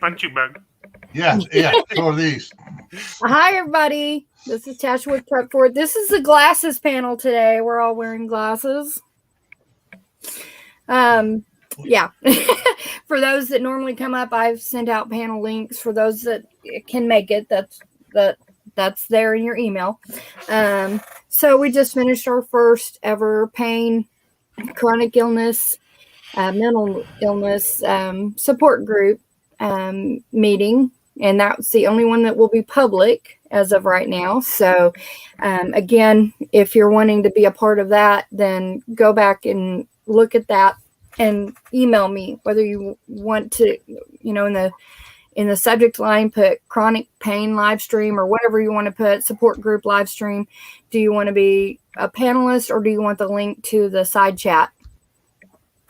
punching bag. Yeah. So are these. Hi, everybody. This is Tasha with Prep For It. This is the glasses panel today. We're all wearing glasses. Yeah. For those that normally come up, I've sent out panel links. For those that can make it, that's there in your email. So we just finished our first ever pain, chronic illness, mental illness support group meeting, and that's the only one that will be public as of right now. So again, if you're wanting to be a part of that, then go back and look at that and email me, whether you want to, in the subject line, put chronic pain live stream or whatever you want to put, support group live stream. Do you want to be a panelist, or do you want the link to the side chat?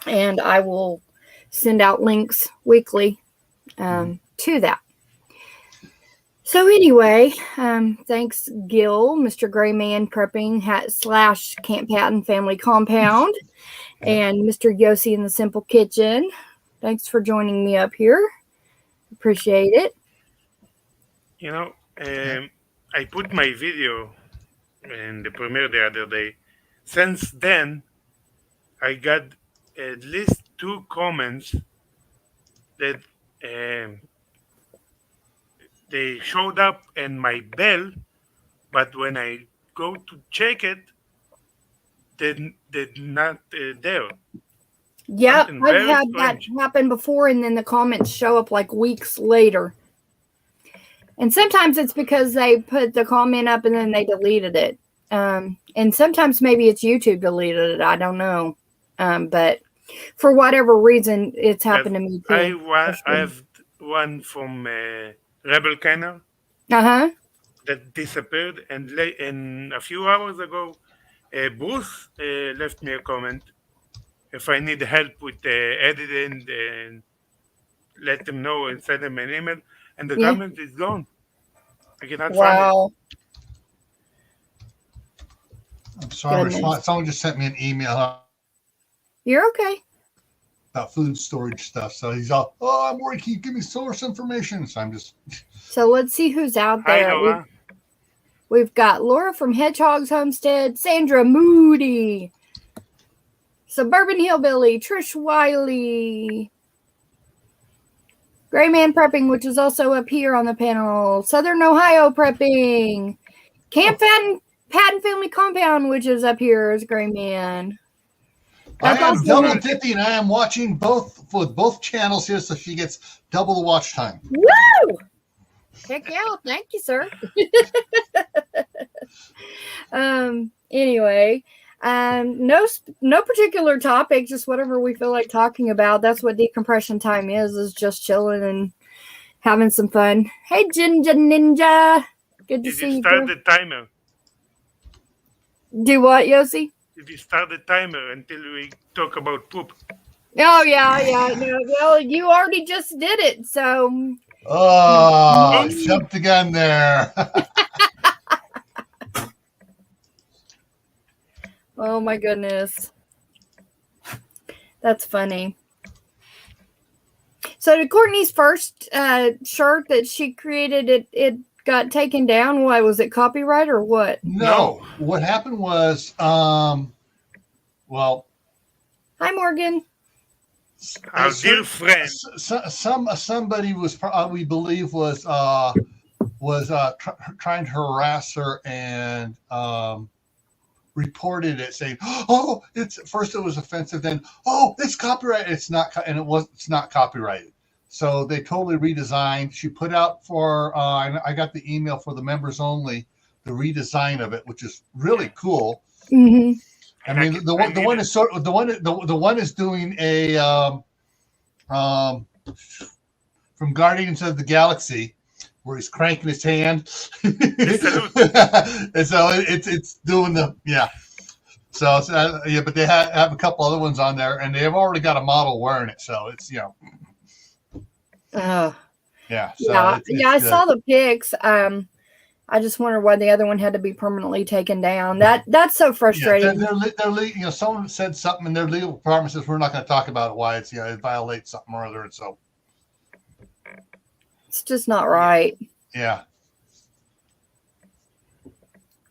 And I will send out links weekly to that. So anyway, thanks Gil, Mr. Gray Man Prepping / Camp Patton Family Compound, and Mr. Yossi in the Simple Kitchen. Thanks for joining me up here. Appreciate it. I put my video in the premiere the other day. Since then, I got at least 2 comments that they showed up in my bell, but when I go to check it, they're not there. Yep, I've had that happen before, and then the comments show up like weeks later. And sometimes it's because they put the comment up and then they deleted it. And sometimes maybe it's YouTube deleted it. I don't know. But for whatever reason, it's happened to me too. I have one from Rebel Canner that disappeared, and a few hours ago, Bruce left me a comment. If I need help with editing, then let them know and send them an email. And the comment is gone. I cannot find it. I'm sorry. Someone just sent me an email. You're okay. About food storage stuff. So he's all, I'm worried. Can you give me source information? So I'm just. So let's see who's out there. Hi, Laura. We've got Laura from Hedgehog's Homestead, Sandra Moody, Suburban Hillbilly, Trish Wiley, Gray Man Prepping, which is also up here on the panel, Southern Ohio Prepping, Camp Patton Family Compound, which is up here as Gray Man. I am double dipping. I am watching both channels here, so she gets double the watch time. Woo! Heck yeah! Thank you, sir. Anyway, no particular topic, just whatever we feel like talking about. That's what decompression time is just chilling and having some fun. Hey, Jinja Ninja, good to see you. Did you start the timer? Do what, Yossi? Did you start the timer until we talk about poop? Oh yeah. No, well, you already just did it, so. Oh, jumped the gun there. Oh my goodness. That's funny. So did Courtney's first shirt that she created, it got taken down? Why, was it copyright or what? No. What happened was, well. Hi, Morgan. Our dear friend. Somebody was, we believe, was trying to harass her and reported it, saying, "Oh, first it was offensive, then it's copyrighted. It's not, and it's not copyrighted." So they totally redesigned. She put out for I got the email for the members only, the redesign of it, which is really cool. Mm-hmm. I mean, the one is doing a from Guardians of the Galaxy, where he's cranking his hand, and so it's doing the So but they have a couple other ones on there, and they have already got a model wearing it, so it's I it's saw the pics. I just wonder why the other one had to be permanently taken down. That's so frustrating. They're someone said something, and their legal department says we're not going to talk about it. Why it violates something or other. And so, It's just not right. Yeah.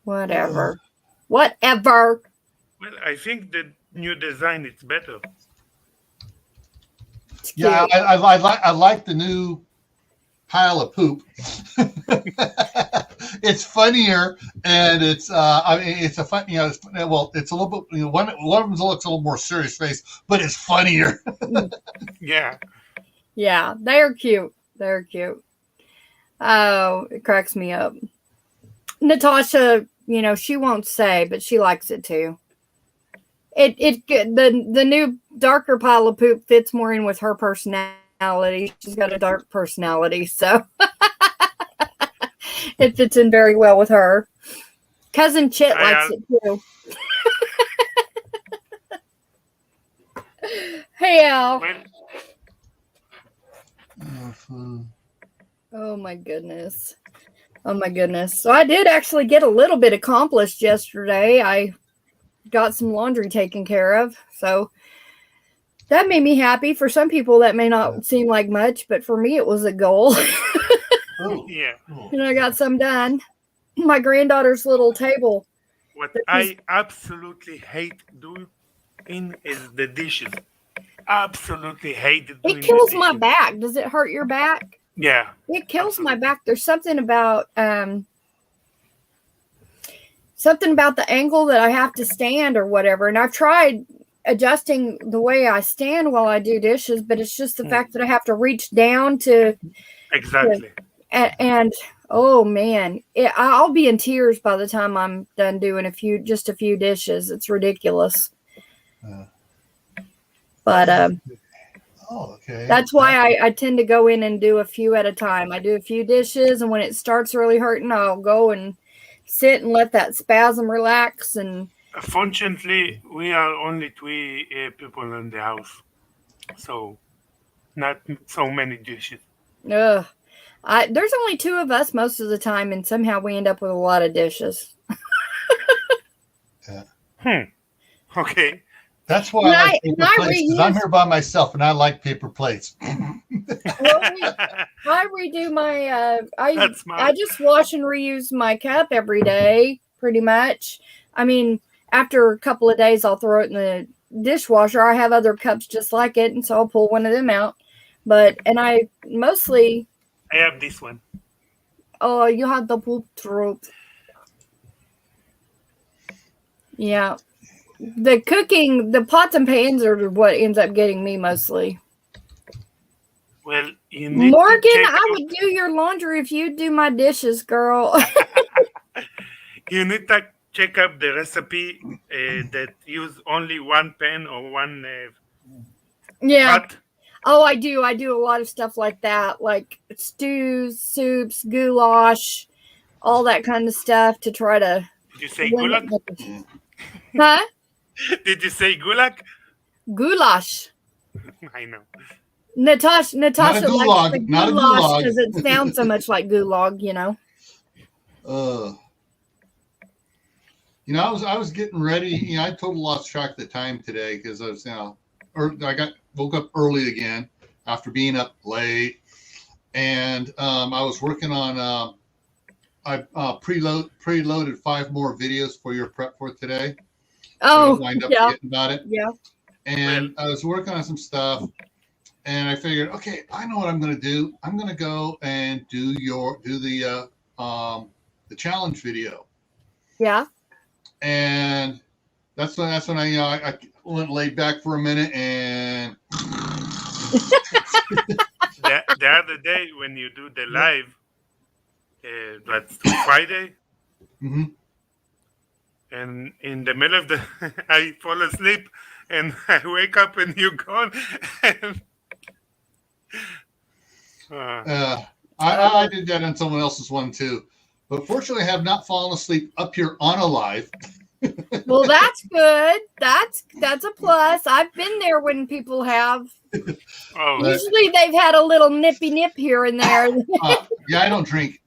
Whatever. Whatever. Well, I think the new design is better. Yeah, I like the new pile of poop. It's funnier, and it's I mean, it's a fun, it's a little bit, one of them looks a little more serious face, but it's funnier. Yeah. Yeah, they're cute. They're cute. Oh, it cracks me up. Natasha, she won't say, but she likes it too. The new darker pile of poop fits more in with her personality. She's got a dark personality, so it fits in very well with her. Cousin Chit likes it too. Hey, Al. Oh my goodness. So I did actually get a little bit accomplished yesterday. I got some laundry taken care of. So that made me happy. For some people, that may not seem like much, but for me, it was a goal. Yeah. And I got some done. My granddaughter's little table. What I absolutely hate doing is the dishes. Absolutely hate doing it. It kills my back. Does it hurt your back? Yeah. It kills my back. There's something about the angle that I have to stand or whatever. And I've tried adjusting the way I stand while I do dishes, but it's just the fact that I have to reach down to. Exactly. And oh man, I'll be in tears by the time I'm done doing a few dishes. It's ridiculous. But okay. That's why I tend to go in and do a few at a time. I do a few dishes, and when it starts really hurting, I'll go and sit and let that spasm relax. And fortunately, we are only 3 people in the house, so not so many dishes. There's only 2 of us most of the time, and somehow we end up with a lot of dishes. Yeah. Okay. That's why I like paper plates, because I'm here by myself and I like paper plates. I redo my I just wash and reuse my cup every day, pretty much. I mean, after a couple of days I'll throw it in the dishwasher. I have other cups just like it, and so I'll pull one of them out. I have this one. Oh, you have the poop throat. Yeah. The cooking, the pots and pans are what ends up getting me mostly. Well, you need Morgan, I would do your laundry if you do my dishes, girl. You need to check up the recipe that use only one pan or one pot. Oh, I do. I do a lot of stuff like that, like stews, soups, goulash, all that kind of stuff to try to. Did you say gulag? Huh? Did you say gulag? Goulash. I know. Natasha likes the goulash because it sounds so much like gulag, I was getting ready. I totally lost track of the time today because I was woke up early again after being up late, and I was working on. I preloaded 5 more videos for your prep for today. Oh, so I wind up forgetting about it. Yeah. And I was working on some stuff, and I figured, okay, I know what I'm going to do. I'm going to go and do the challenge video. Yeah. And that's when I went laid back for a minute, and the other day when you do the live, that's Friday. Mm-hmm. And in the middle of I fall asleep and I wake up and you're gone. I did that on someone else's one too, but fortunately I have not fallen asleep up here on a live. Well, that's good. That's a plus. I've been there when people have. Usually they've had a little nippy nip here and there. Yeah, I don't drink.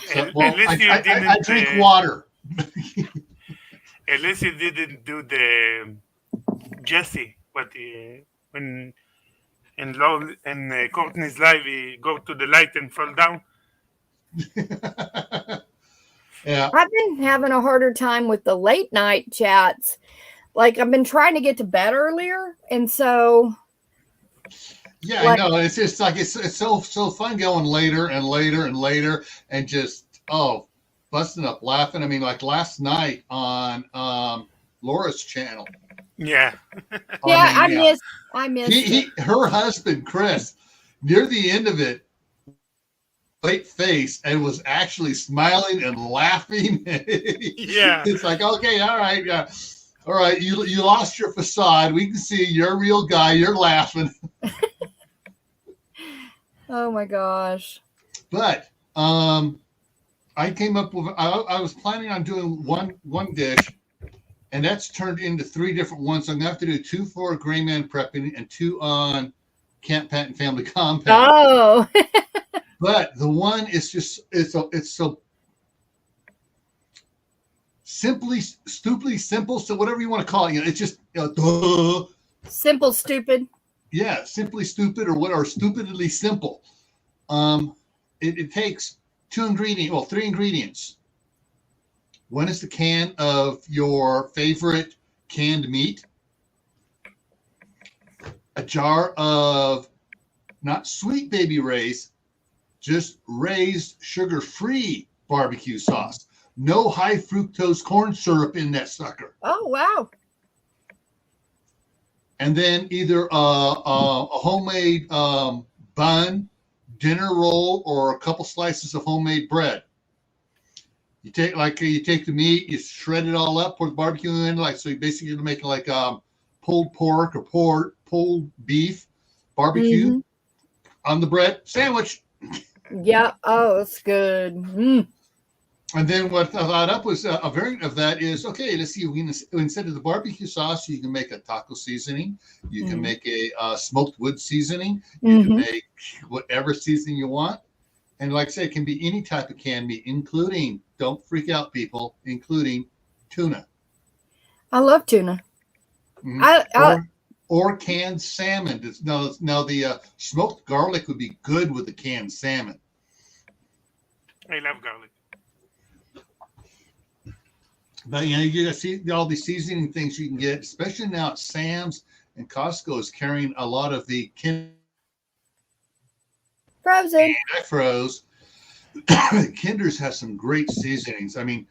So, I drink water. At least you didn't do the Jesse, but when Courtney's live, he go to the light and fall down. Yeah. I've been having a harder time with the late night chats. Like, I've been trying to get to bed earlier, and so Yeah, I know. It's just like it's so fun going later and later and later and just busting up laughing. I mean, like last night on Laura's channel. Yeah. I missed her husband Chris near the end of it, late face, and was actually smiling and laughing. Yeah, it's like, okay, all right, all right. You lost your facade. We can see you're a real guy. You're laughing. Oh my gosh! But I came up with. I was planning on doing one dish, and that's turned into 3 different ones. So I'm gonna have to do 2 for Gray Man prepping and 2 on Camp Patton Family Compound. Oh. But the one is just it's so simply, stupidly simple. So whatever you want to call it, it's just simple, stupid. Yeah, simply stupid or stupidly simple. It takes 3 ingredients. One is the can of your favorite canned meat, a jar of not sweet baby Ray's, just raised sugar-free barbecue sauce. No high fructose corn syrup in that sucker. Oh, wow. And then either a homemade bun, dinner roll, or a couple slices of homemade bread. You take the meat, you shred it all up, pour the barbecue in, so you basically make like pulled pork or pulled beef barbecue on the bread sandwich. Yeah. Oh, it's good. And then what I thought up was a variant of that is, okay, let's see, instead of the barbecue sauce, you can make a taco seasoning. You can make a smoked wood seasoning. You can make whatever seasoning you want. And like I said, it can be any type of canned meat, including, don't freak out, people, including tuna. I love tuna. Or canned salmon. Now the smoked garlic would be good with the canned salmon. I love garlic. But you see all these seasoning things you can get, especially now at Sam's and Costco is carrying a lot of the frozen. I froze. Kinder's has some great seasonings. I mean,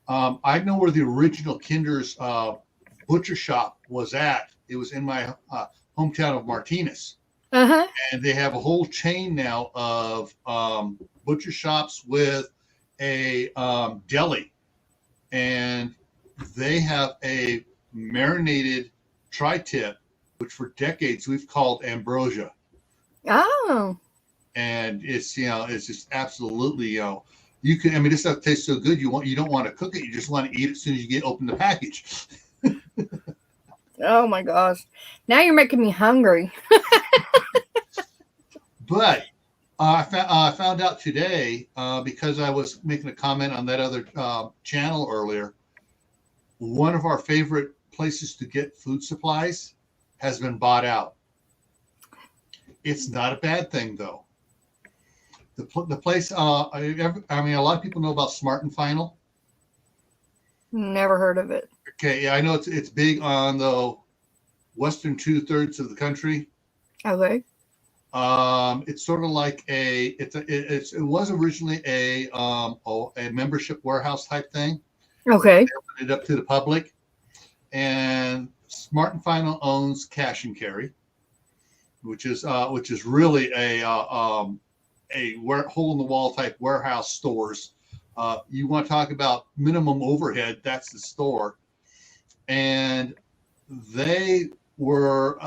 I know where the original Kinder's butcher shop was at. It was in my hometown of Martinez. And they have a whole chain now of butcher shops with a deli. And they have a marinated tri-tip, which for decades we've called ambrosia. Oh. And it's just absolutely, this stuff tastes so good you don't want to cook it, you just want to eat it as soon as you open the package. Oh my gosh. Now you're making me hungry. But I found out today, because I was making a comment on that other channel earlier, one of our favorite places to get food supplies has been bought out. It's not a bad thing, though. The place, a lot of people know about Smart and Final. Never heard of it. Okay, yeah, I know it's big on the western 2/3 of the country. Okay. It's sort of like it was originally a membership warehouse type thing. Okay. They opened it up to the public, and Smart and Final owns Cash and Carry, which is really a hole in the wall type warehouse stores. You want to talk about minimum overhead? That's the store, and they were.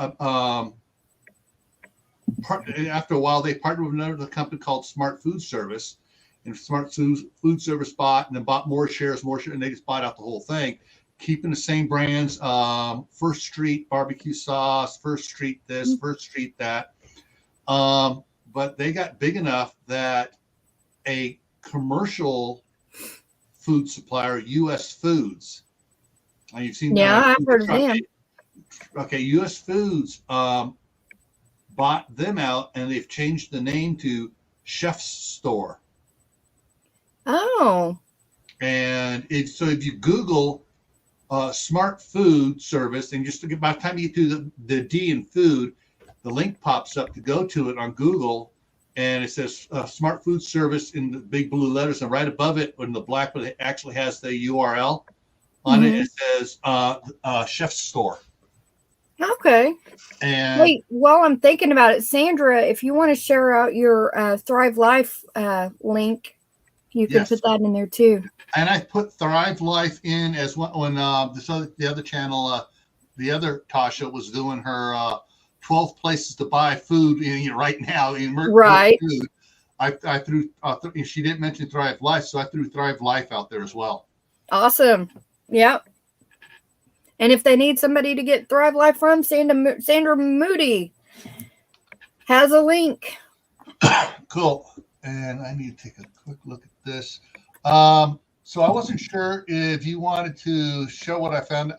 After a while, they partnered with another company called Smart Food Service, and Smart Food Service bought more shares, and they just bought out the whole thing, keeping the same brands, First Street barbecue sauce, First Street this, First Street that. But they got big enough that a commercial food supplier, U.S. Foods, you've seen. Yeah, I've heard of them. Okay, U.S. Foods. bought them out, and they've changed the name to Chef's Store. Oh. And so if you Google smart food service, and just by the time you get to the D in food, the link pops up to go to it on Google, and it says smart food service in the big blue letters, and right above it in the black, but it actually has the URL on it. It says Chef's Store. Okay. And wait, while I'm thinking about it, Sandra, if you want to share out your Thrive Life link, you can put that in there too. And I put Thrive Life in as well when the other channel, the other Tasha was doing her 12 places to buy food right now in right food. I threw she didn't mention Thrive Life, so I threw Thrive Life out there as well. Awesome. Yep. And if they need somebody to get Thrive Life from, Sandra Moody has a link. Cool. And I need to take a quick look at this. So I wasn't sure if you wanted to show what I found.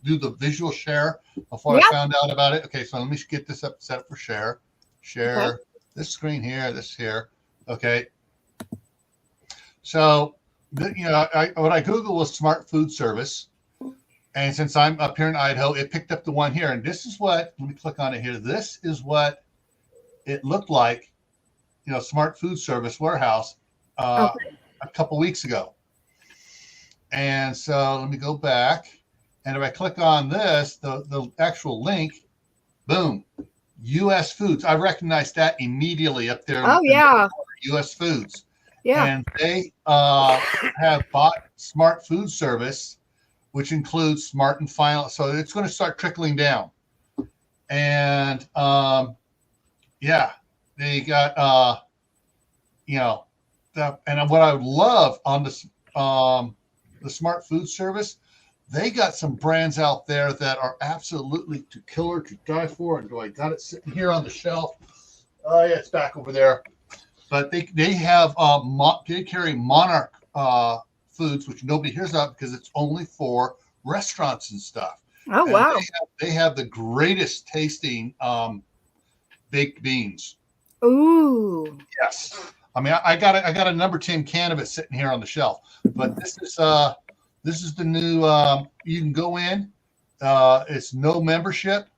Do the visual share before I found out about it. Okay, so let me get this up set for share. Share this screen here, this here. Okay. So, what I Googled was smart food service. And since I'm up here in Idaho, it picked up the one here. And this is what, let me click on it here. This is what it looked like, smart food service warehouse a couple weeks ago. And so let me go back. And if I click on this, the actual link, boom, U.S. Foods. I recognized that immediately up there. Oh, yeah. U.S. Foods. Yeah. And they have bought smart food service, which includes Smart and Final. So it's going to start trickling down. And they got, and what I love on the smart food service, they got some brands out there that are absolutely to killer, to die for. And I got it sitting here on the shelf. Oh yeah, it's back over there. But they have they carry Monarch foods, which nobody hears about because it's only for restaurants and stuff. Oh, and wow. They have the greatest tasting baked beans. Ooh. Yes. I mean, I got a number 10 can of it sitting here on the shelf. But this is the new. You can go in. It's no membership.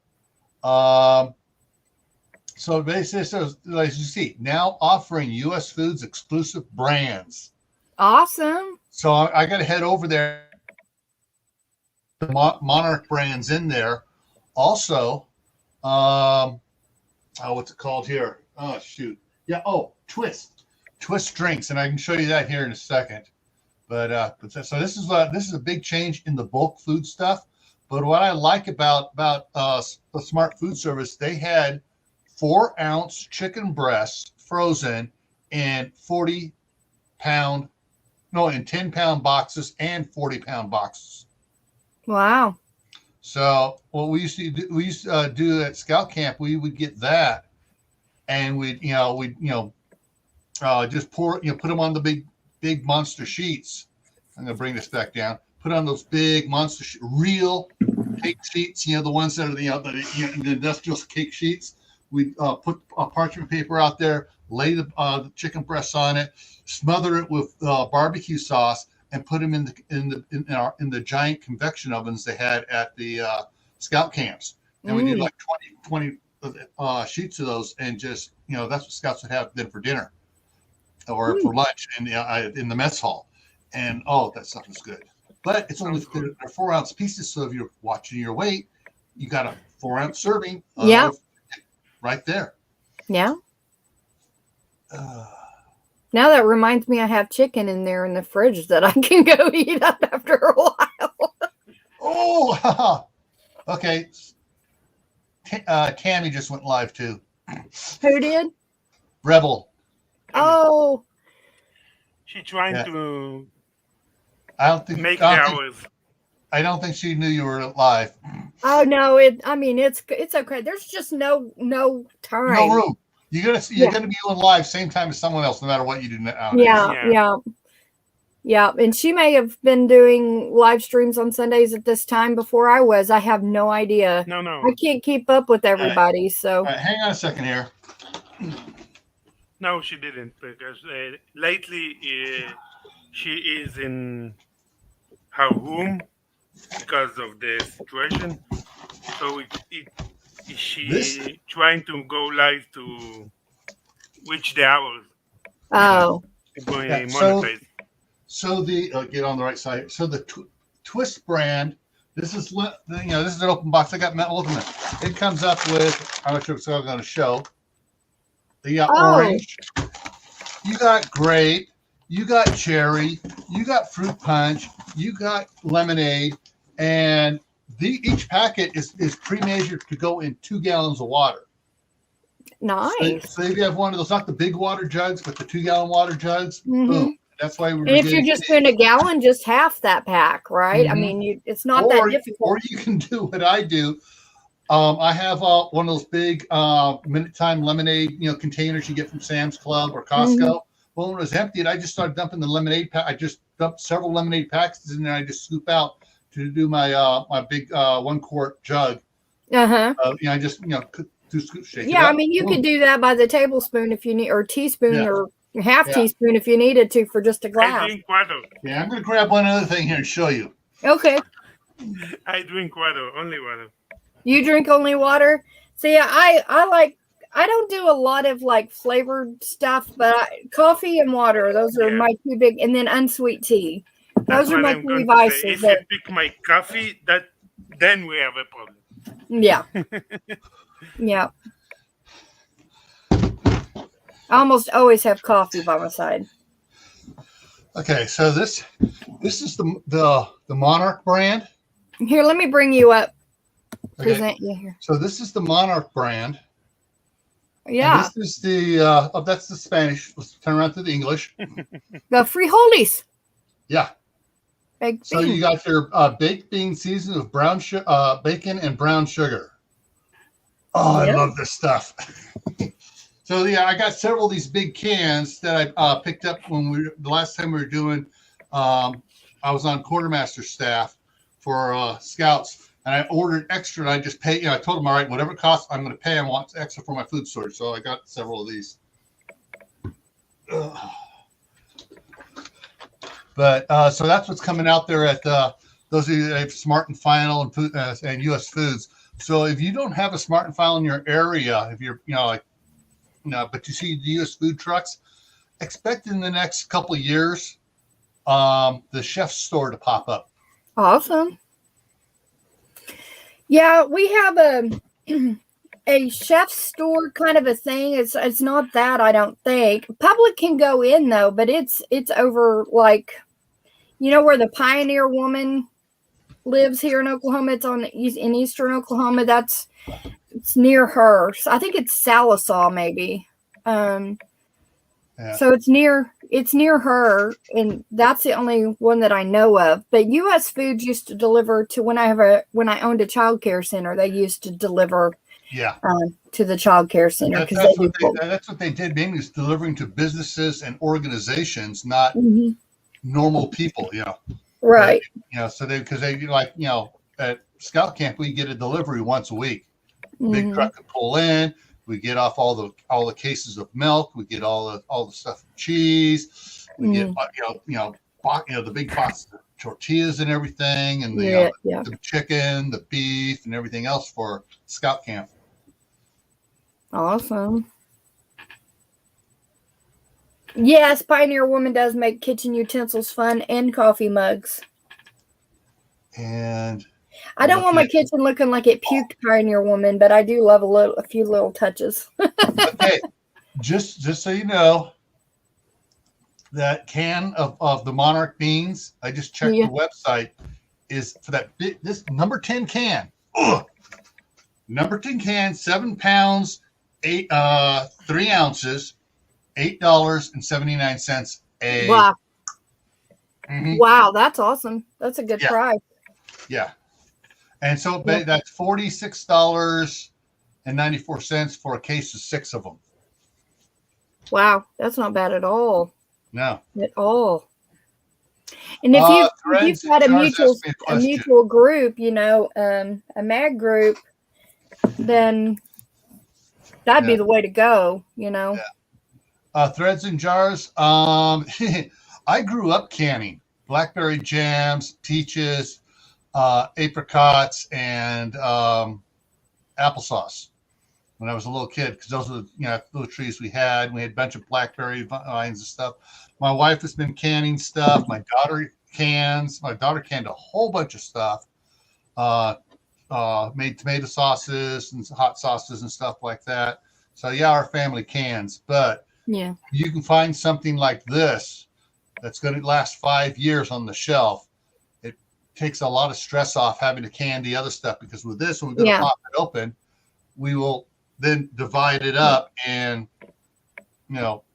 So basically, as you see, now offering U.S. Foods exclusive brands. Awesome. So I got to head over there. The Monarch brands in there. Also, what's it called here? Oh, shoot. Yeah. Oh, Twist drinks. And I can show you that here in a second. But so this is a big change in the bulk food stuff. But what I like about the Smart Food Service, they had 4-ounce chicken breasts frozen in 10-pound boxes and 40-pound boxes. Wow. So what we used to do at Scout Camp, we would get that, and we'd just put them on the big monster sheets. I'm gonna bring this back down. Put on those big monster real cake sheets. The ones that are the industrial cake sheets. We put parchment paper out there, lay the chicken breasts on it, smother it with barbecue sauce, and put them in the giant convection ovens they had at the Scout camps. And we did like 20 sheets of those, and just that's what Scouts would have then for dinner or for lunch in the mess hall. And that stuff is good. But it's only 4-ounce pieces, so if you're watching your weight, you got a 4-ounce serving. Right there. Yeah. Now that reminds me, I have chicken in there in the fridge that I can go eat up after a while. Okay. Tammy just went live too. Who did? Rebel. Oh. She's trying to make hours. I don't think she knew you were live. Oh no! It's okay. There's just no time. No room. You're gonna be on live same time as someone else, no matter what you do now. Yeah. Yeah, and she may have been doing live streams on Sundays at this time before I was. I have no idea. No, I can't keep up with everybody, so. All right, hang on a second here. no, she didn't, because lately she is in her room because of the situation. So she trying to go live to reach the hours. Oh. Monetize. So the get on the right side. So the Twist brand. This is this is an open box. I got Ultimate. It comes up with, I'm not sure if it's going to show. You got orange. You got grape. You got cherry. You got fruit punch. You got lemonade, and each packet is pre-measured to go in 2 gallons of water. Nice. So if you have one of those, not the big water jugs, but the 2-gallon water jugs, boom. That's why we're. And if you're just doing a gallon, just half that pack, right? Mm-hmm. I mean, it's not that difficult. Or you can do what I do. I have one of those big minute time lemonade, containers you get from Sam's Club or Costco. Mm-hmm. Well, when it was emptied, I just started dumping the lemonade pack. I just dumped several lemonade packs in there. I just scoop out to do my my big 1 quart jug. I just 2 scoops, shake it up. I mean, you could do that by the tablespoon if you need, or teaspoon, or half teaspoon if you needed to for just a glass. I drink water. Yeah, I'm going to grab one other thing here and show you. Okay. I drink water, only water. You drink only water? See, I don't do a lot of like flavored stuff, but coffee and water, those are my 2 big, and then unsweet tea. Those are my 3 vices. If you pick my coffee, then we have a problem. Yeah. Yeah. I almost always have coffee by my side. Okay, so this is the Monarch brand. Here, let me bring you up. Present you here. So this is the Monarch brand. Yeah. And this is the that's the Spanish. Let's turn around to the English. The frijoles. Yeah. So you got your baked bean seasoned with brown bacon and brown sugar. Oh, I love this stuff. So I got several of these big cans that I picked up when the last time we were doing. I was on quartermaster staff for Scouts, and I ordered extra. And I just paid. I told them, all right, whatever it costs, I'm going to pay. I want extra for my food storage, so I got several of these. But so that's what's coming out there at those of you that have Smart and Final and food, and U.S. Foods. So if you don't have a Smart and Final in your area, if you're but you see the U.S. food trucks, expect in the next couple of years the Chef's store to pop up. Awesome. Yeah, we have a Chef's store kind of a thing. It's not that, I don't think. Public can go in though, but it's over like, where the Pioneer Woman lives here in Oklahoma. It's in eastern Oklahoma. It's near her. So I think it's Salisaw maybe. So it's near her, and that's the only one that I know of. But U.S. Foods used to deliver to when I owned a child care center. They used to deliver to the child care center. That's what they did. Mainly is delivering to businesses and organizations, not normal people. Right. But, so because they at Scout Camp we get a delivery once a week. Big truck can pull in. We get off all the cases of milk. We get all the stuff, cheese. We get the big box of tortillas and everything, and the chicken, the beef, and everything else for Scout Camp. Awesome. Yes, Pioneer Woman does make kitchen utensils fun and coffee mugs. And I don't want my kitchen looking like it puked Pioneer Woman, but I do love a few little touches. Okay, just so you know, that can of the Monarch beans, I just checked the website, is for this number 10 can. Number 10 can, 7 pounds, 3 ounces, $8.79 a. Wow. Wow, that's awesome. That's a good price. Yeah. And so that's $46.94 for a case of 6 of them. Wow, that's not bad at all. No. At all. And if you've got a Threads mutual group, a mag group, then that'd be the way to go. Yeah. Threads and jars. I grew up canning blackberry jams, peaches, apricots, and applesauce when I was a little kid, because those were the little trees we had. We had a bunch of blackberry vines and stuff. My wife has been canning stuff. My daughter cans. My daughter canned a whole bunch of stuff. Made tomato sauces and hot sauces and stuff like that. So yeah, our family cans, but yeah, you can find something like this that's going to last 5 years on the shelf. It takes a lot of stress off having to can the other stuff, because with this, when we're going to pop it open, we will then divide it up and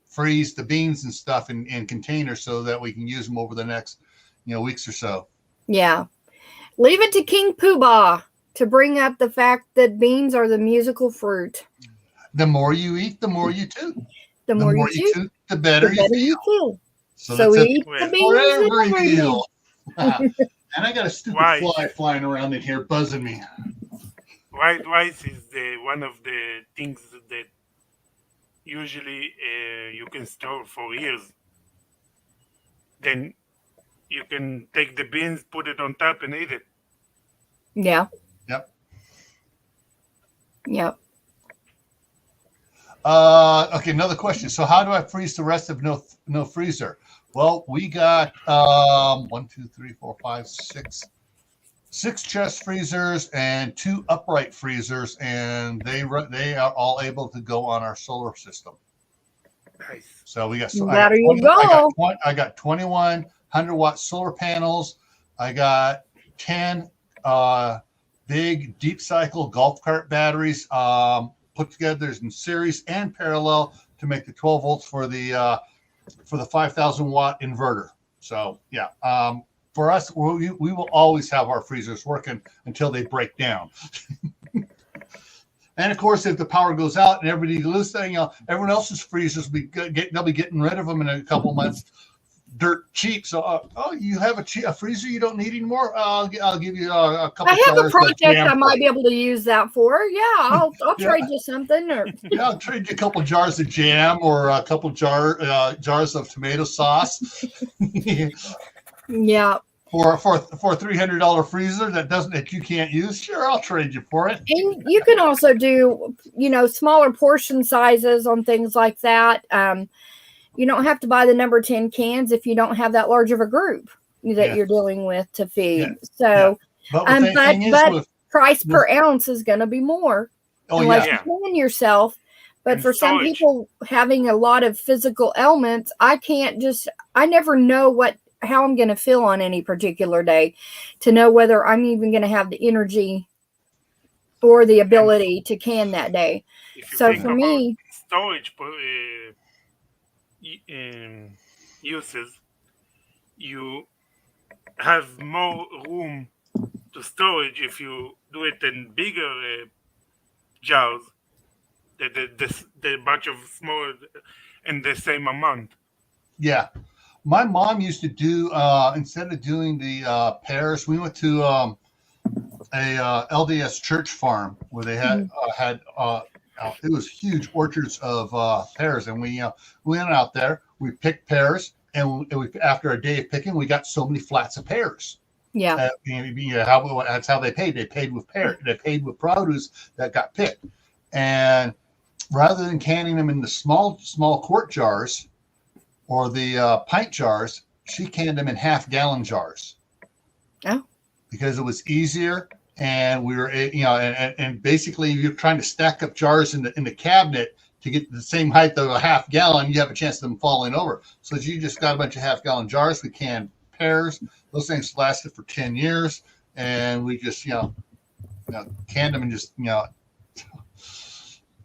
freeze the beans and stuff in containers so that we can use them over the next weeks or so. Yeah. Leave it to King Poobah to bring up the fact that beans are the musical fruit. The more you eat, the more you toot. The more you toot, the better you feel. So we eat the beans for every meal. And I got a stupid fly flying around in here buzzing me. Rice is one of the things that usually you can store for years. Then you can take the beans, put it on top, and eat it. Yeah. Yep. Yep. Okay, another question. So how do I freeze the rest of no freezer? Well, we got 6 chest freezers and 2 upright freezers, and they are all able to go on our solar system. Nice. So we got. There you go. I got 21 100-watt solar panels. I got 10 big deep cycle golf cart batteries put together in series and parallel to make the 12 volts for the 5,000 watt inverter. So yeah, for us, we will always have our freezers working until they break down. And of course, if the power goes out and everybody loses, everyone else's freezers they'll be getting rid of them in a couple of months, dirt cheap. So, you have a freezer you don't need anymore? I'll give you a couple. I have a project I might be able to use that for. Yeah, I'll trade you something. Or yeah, I'll trade you a couple jars of jam or a couple jars of tomato sauce. Yeah. For a $300 freezer that you can't use, sure, I'll trade you for it. And you can also do, smaller portion sizes on things like that. You don't have to buy the number 10 cans if you don't have that large of a group that you're dealing with to feed. Yeah. So, but price per ounce is going to be more unless you can yourself. But for some people having a lot of physical ailments, I never know how I'm going to feel on any particular day to know whether I'm even going to have the energy or the ability to can that day. So for me, storage uses, you have more room to storage if you do it in bigger jars, the bunch of small in the same amount. Yeah. My mom used to do, instead of doing the pears, we went to a LDS church farm where they had it was huge orchards of pears, and we went out there, we picked pears, and after a day of picking, we got so many flats of pears. Yeah, that's how they paid. They paid with They paid with produce that got picked, and rather than canning them in the small quart jars or the pint jars, she canned them in half-gallon jars. Oh, because it was easier. And we were, and basically you're trying to stack up jars in the cabinet to get the same height of a half gallon. You have a chance of them falling over. So you just got a bunch of half-gallon jars. We canned pears. Those things lasted for 10 years. And we just, canned them and just,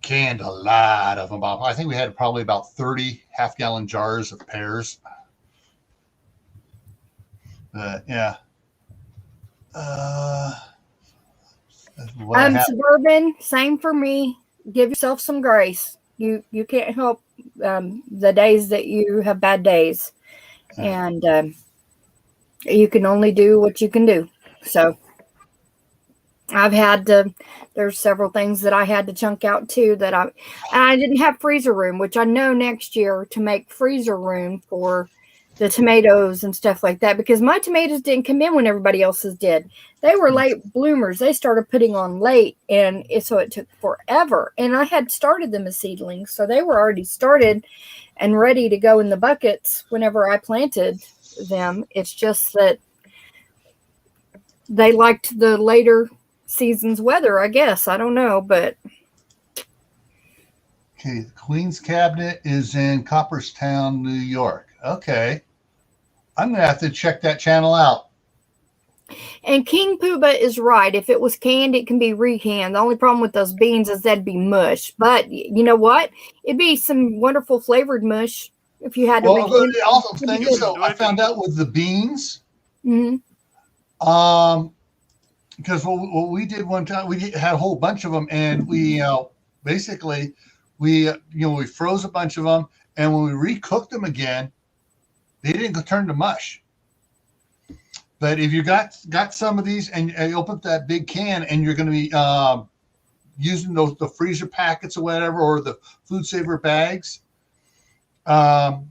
canned a lot of them. I think we had probably about 30 half-gallon jars of pears. Yeah. Suburban, same for me. Give yourself some grace. You can't help the days that you have bad days, and You can only do what you can do. So I've had to, there's several things that I had to chunk out too that I didn't have freezer room, which I know next year to make freezer room for the tomatoes and stuff like that, because my tomatoes didn't come in when everybody else's did. They were late bloomers. They started putting on late, and so it took forever. And I had started them as seedlings, so they were already started and ready to go in the buckets whenever I planted them. It's just that they liked the later season's weather, I guess. I don't know, but okay, the Queen's Cabinet is in Copperstown, New York. Okay. I'm going to have to check that channel out. And King Pooba is right. If it was canned, it can be recanned. The only problem with those beans is that'd be mush. But you know what? It'd be some wonderful flavored mush if you had to Well, recan. also thing is, though, I found out with the beans, because what we did one time, we had a whole bunch of them, and we basically we froze a bunch of them, and when we recooked them again, they didn't turn to mush. But if you got some of these and you open up that big can and you're going to be using the freezer packets or whatever, or the food saver bags, and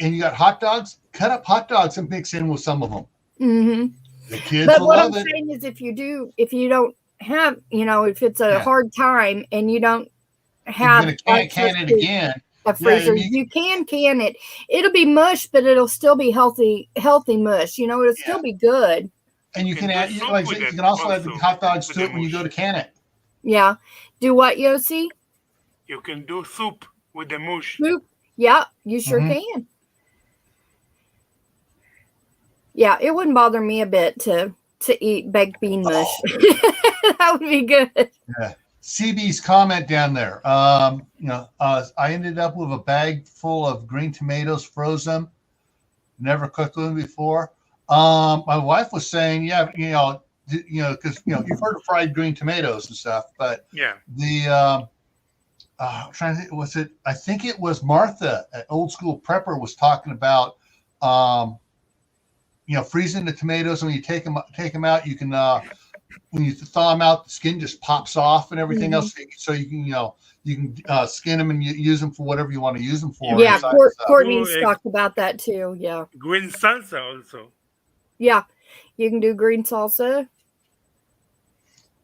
you got hot dogs, cut up hot dogs and mix in with some of them. Mm-hmm. The kids but will what love I'm it. saying is, if you don't have, if it's a hard time and you don't have you're going to can it again. A freezer, you can it. It'll be mush, but it'll still be healthy mush. It'll still be good. And you can add, like you can also add the hot dogs to it when you go to can it. Yeah. Do what, Yossi? You can do soup with the mush. Soup? Yeah, you sure can. Yeah, it wouldn't bother me a bit to eat baked bean mush. That would be good. Yeah. CB's comment down there. I ended up with a bag full of green tomatoes, frozen, never cooked them before. My wife was saying, because you've heard of fried green tomatoes and stuff, but the I'm trying to think, was it? I think it was Martha at Old School Prepper was talking about, freezing the tomatoes. When you take them out, you can. When you thaw them out, the skin just pops off and everything else. So you can skin them and use them for whatever you want to use them for. Yeah, Courtney's talked about that too. Yeah, green salsa also. Yeah, you can do green salsa.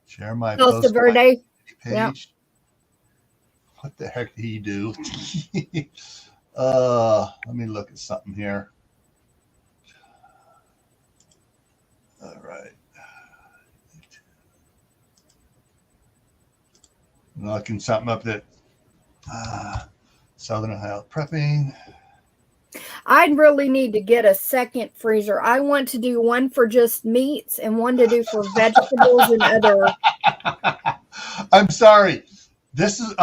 Share my salsa verde page. Yeah. What the heck did he do? Let me look at something here. All right. Looking something up that Southern Ohio prepping. I'd really need to get a second freezer. I want to do one for just meats and one to do for vegetables and other. I'm sorry. This is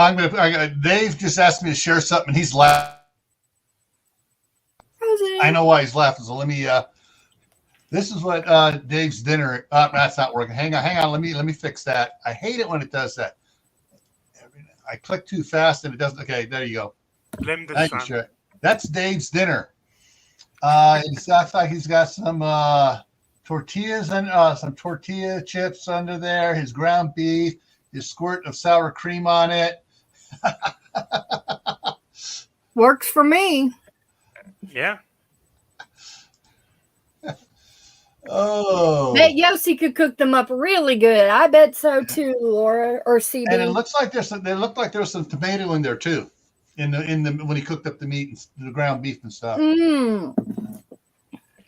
Dave just asked me to share something. And he's laughing. I know why he's laughing. So let me. This is what Dave's dinner. That's not working. Hang on. Let me fix that. I hate it when it does that. I click too fast and it doesn't. Okay, there you go. Thank you, sure. That's Dave's dinner. It looks like he's got some tortillas and some tortilla chips under there. His ground beef, his squirt of sour cream on it. Works for me. Yeah. Oh, bet Yossi could cook them up really good. I bet so too, Laura or CB. And it looks like there's some tomato in there too, in the when he cooked up the meat and the ground beef and stuff.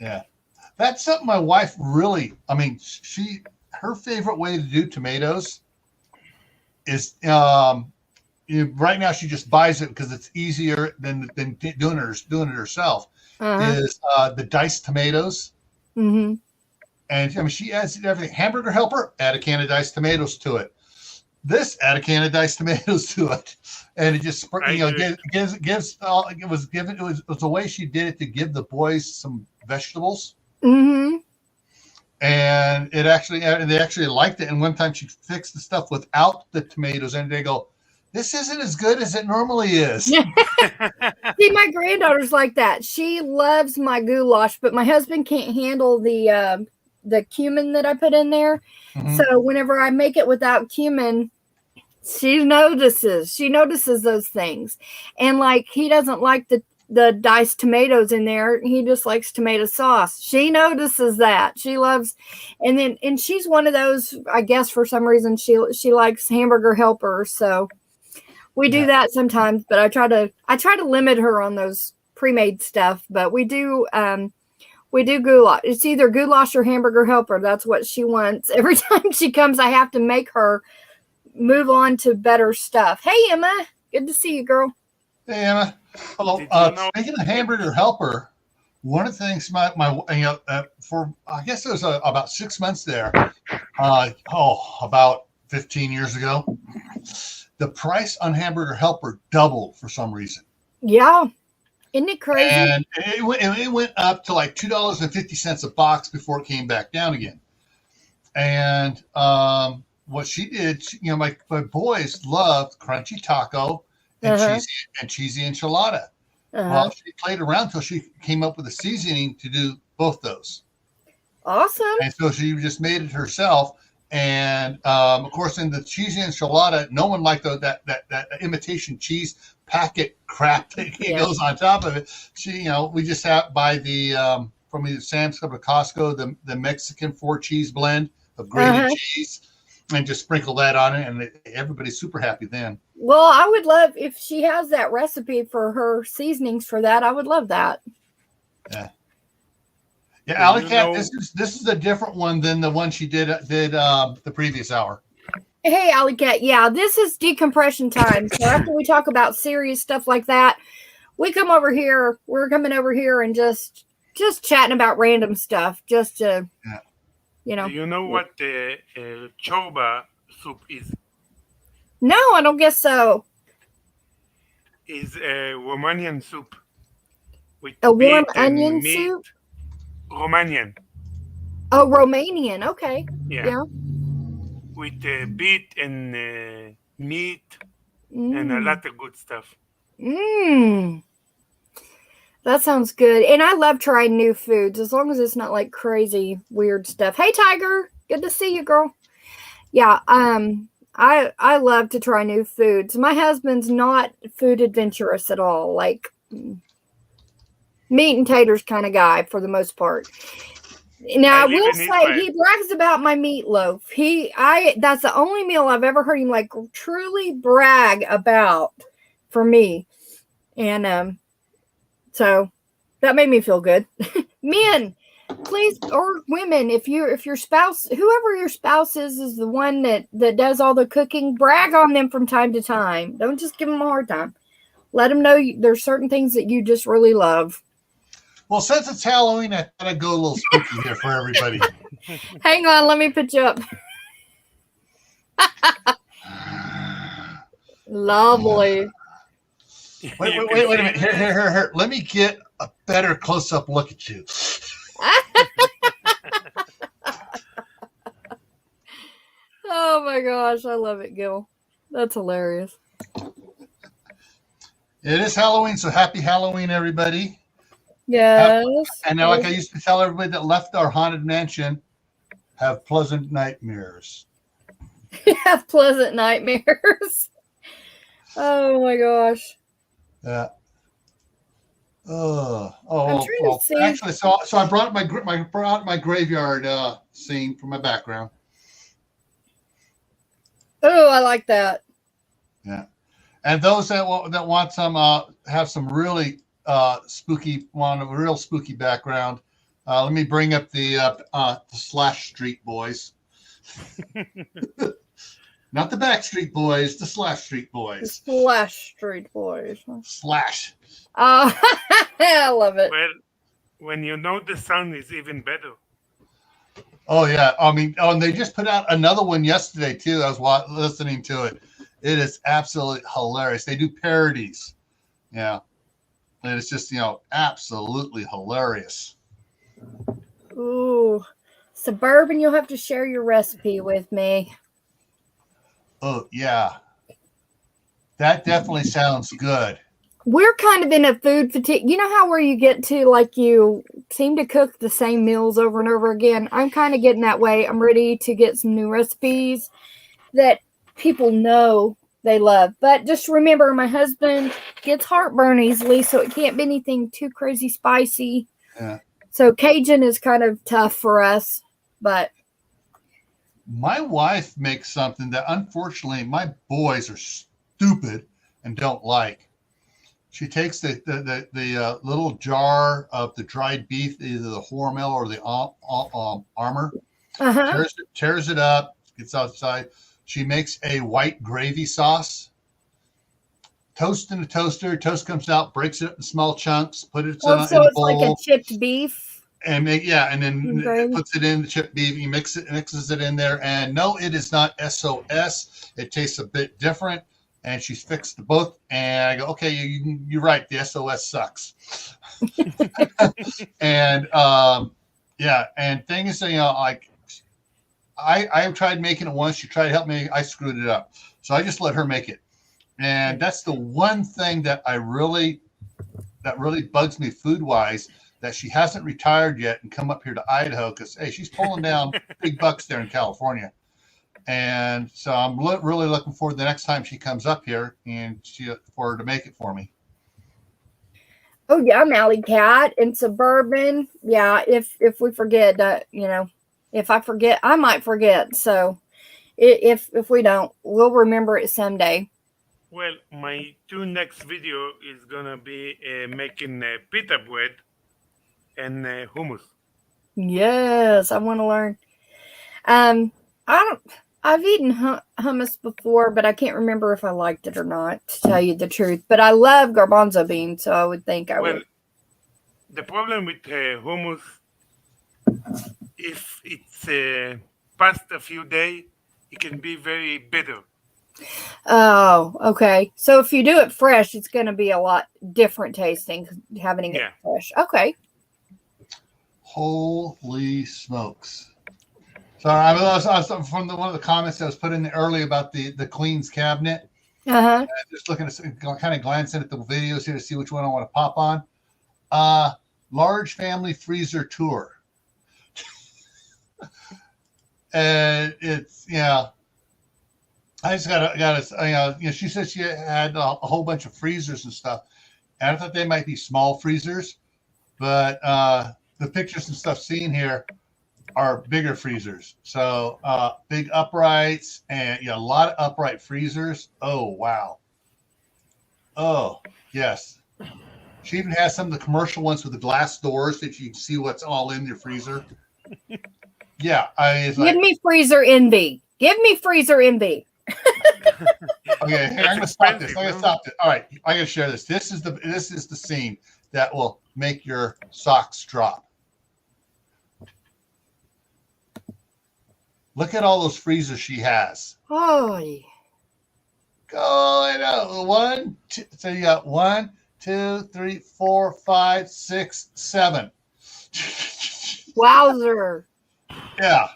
Yeah, that's something my wife really. I mean, her favorite way to do tomatoes is right now she just buys it because it's easier than doing it herself. Is the diced tomatoes. Mm-hmm. And I mean, she adds everything. Hamburger helper, add a can of diced tomatoes to it. This, add a can of diced tomatoes to it, and it just gives. It was a way she did it to give the boys some vegetables. Mm-hmm. And they actually liked it. And one time she fixed the stuff without the tomatoes, and they go, this isn't as good as it normally is. See, my granddaughter's like that. She loves my goulash, but my husband can't handle the cumin that I put in there. Mm-hmm. So whenever I make it without cumin, she notices those things. And like, he doesn't like the diced tomatoes in there. He just likes tomato sauce. She notices that. She loves, and she's one of those, I guess for some reason she likes hamburger helper. So we do that sometimes, but I try to limit her on those pre-made stuff, but we do goulash. It's either goulash or hamburger helper. That's what she wants. Every time she comes, I have to make her move on to better stuff. Hey, Emma. Good to see you, girl. Hey, Emma. Hello. Speaking of hamburger helper, one of the things for I guess it was about 6 months there, about 15 years ago, the price on hamburger helper doubled for some reason. Yeah. Isn't it crazy? And it went up to like $2.50 a box before it came back down again. And what she did, my boys loved crunchy taco and cheesy enchilada. Well, she played around until she came up with a seasoning to do both those. Awesome. And so she just made it herself. And of course, in the cheesy enchilada, no one liked that imitation cheese packet crap that goes on top of it. We just buy the from either Sam's Club or Costco the Mexican 4-cheese blend of grated cheese, and just sprinkle that on it, and everybody's super happy then. Well, I would love if she has that recipe for her seasonings for that. I would love that. Yeah. Yeah, Alley Cat, this is a different one than the one she did the previous hour. Hey, Alley Cat. Yeah, this is decompression time. So after we talk about serious stuff like that, we come over here. We're coming over here and just chatting about random stuff, just to, Do you know what chorba soup is? No, I don't guess so. It's a Romanian soup. With a warm onion soup? Romanian. Oh, Romanian. Okay. Yeah. With beet and meat and a lot of good stuff. That sounds good. And I love trying new foods as long as it's not like crazy weird stuff. Hey, Tiger. Good to see you, girl. Yeah. I love to try new foods. My husband's not food adventurous at all. Like meat and taters kind of guy for the most part. Now I will say he brags about my meatloaf. That's the only meal I've ever heard him like truly brag about for me. And so that made me feel good. Men, please, or women, if your spouse, whoever your spouse is the one that does all the cooking, brag on them from time to time. Don't just give them a hard time. Let them know there's certain things that you just really love. Well, since it's Halloween, I thought I'd go a little spooky here for everybody. Hang on, let me put you up. Lovely. Wait a minute. Here. Let me get a better close-up look at you. Oh my gosh, I love it, Gil. That's hilarious. It is Halloween, so happy Halloween, everybody. Yes. And now, like I used to tell everybody that left our haunted mansion, have pleasant nightmares. Have pleasant nightmares. Oh my gosh. Yeah. I'm trying to see. Actually, so I brought my graveyard scene for my background. Oh, I like that. Yeah, and those that want some have some really want a real spooky background. Let me bring up the Slash Street Boys. Not the Backstreet Boys, the Slash Street Boys. The Slash Street Boys. Slash. Oh, I love it. Well, when you know the sound is even better. Oh yeah, I mean, and they just put out another one yesterday too. I was listening to it. It is absolutely hilarious. They do parodies, and it's just absolutely hilarious. Ooh, Suburban, you'll have to share your recipe with me. Oh yeah. That definitely sounds good. We're kind of in a food fatigue. You know how where you get to like you seem to cook the same meals over and over again? I'm kind of getting that way. I'm ready to get some new recipes that people know they love. But just remember, my husband gets heartburn easily, so it can't be anything too crazy spicy. Yeah. So Cajun is kind of tough for us, but My wife makes something that unfortunately my boys are stupid and don't like. She takes the little jar of the dried beef, either the hormel or the armor, tears it up, gets outside. She makes a white gravy sauce, toast in the toaster. Toast comes out, breaks it up in small chunks, put it in so a it's like a bowl, chipped beef. and and then gravy. puts it in the chipped beef. He mixes it in there, and no, it is not SOS. It tastes a bit different. And she's fixed both, and I go, okay, you're right. The SOS sucks. And and thing is, like I tried making it once. She tried to help me. I screwed it up, so I just let her make it. And that's the one thing that really bugs me food wise, that she hasn't retired yet and come up here to Idaho, because hey, she's pulling down big bucks there in California. And so I'm really looking forward to the next time she comes up here and for her to make it for me. Oh yeah, I'm Alley Cat in Suburban. Yeah, if we forget, if I forget, I might forget. So if we don't, we'll remember it someday. Well, my next video is gonna be making pita bread and hummus. Yes, I want to learn. I've eaten hummus before, but I can't remember if I liked it or not, to tell you the truth. But I love garbanzo beans, so I would think I would. The problem with hummus, if it's past a few days, it can be very bitter. Oh, okay. So if you do it fresh, it's going to be a lot different tasting, having it fresh. Okay. Holy smokes. Sorry, I was from one of the comments that was put in there earlier about the Queen's cabinet. Just looking at, kind of glancing at the videos here to see which one I want to pop on. Large family freezer tour. And it's, I just got she said she had a whole bunch of freezers and stuff. And I thought they might be small freezers, but the pictures and stuff seen here are bigger freezers. So big uprights and a lot of upright freezers. Oh, wow. Oh, yes. She even has some of the commercial ones with the glass doors that you can see what's all in your freezer. Yeah. Give me freezer envy. Give me freezer envy. Okay, hey, I'm gonna stop this. All right, I gotta share this. This is the scene that will make your socks drop. Look at all those freezers she has. Holy. Going out. 1, 2, so you got 1, 2, 3, 4, 5, 6, 7. Wowzer. Yeah.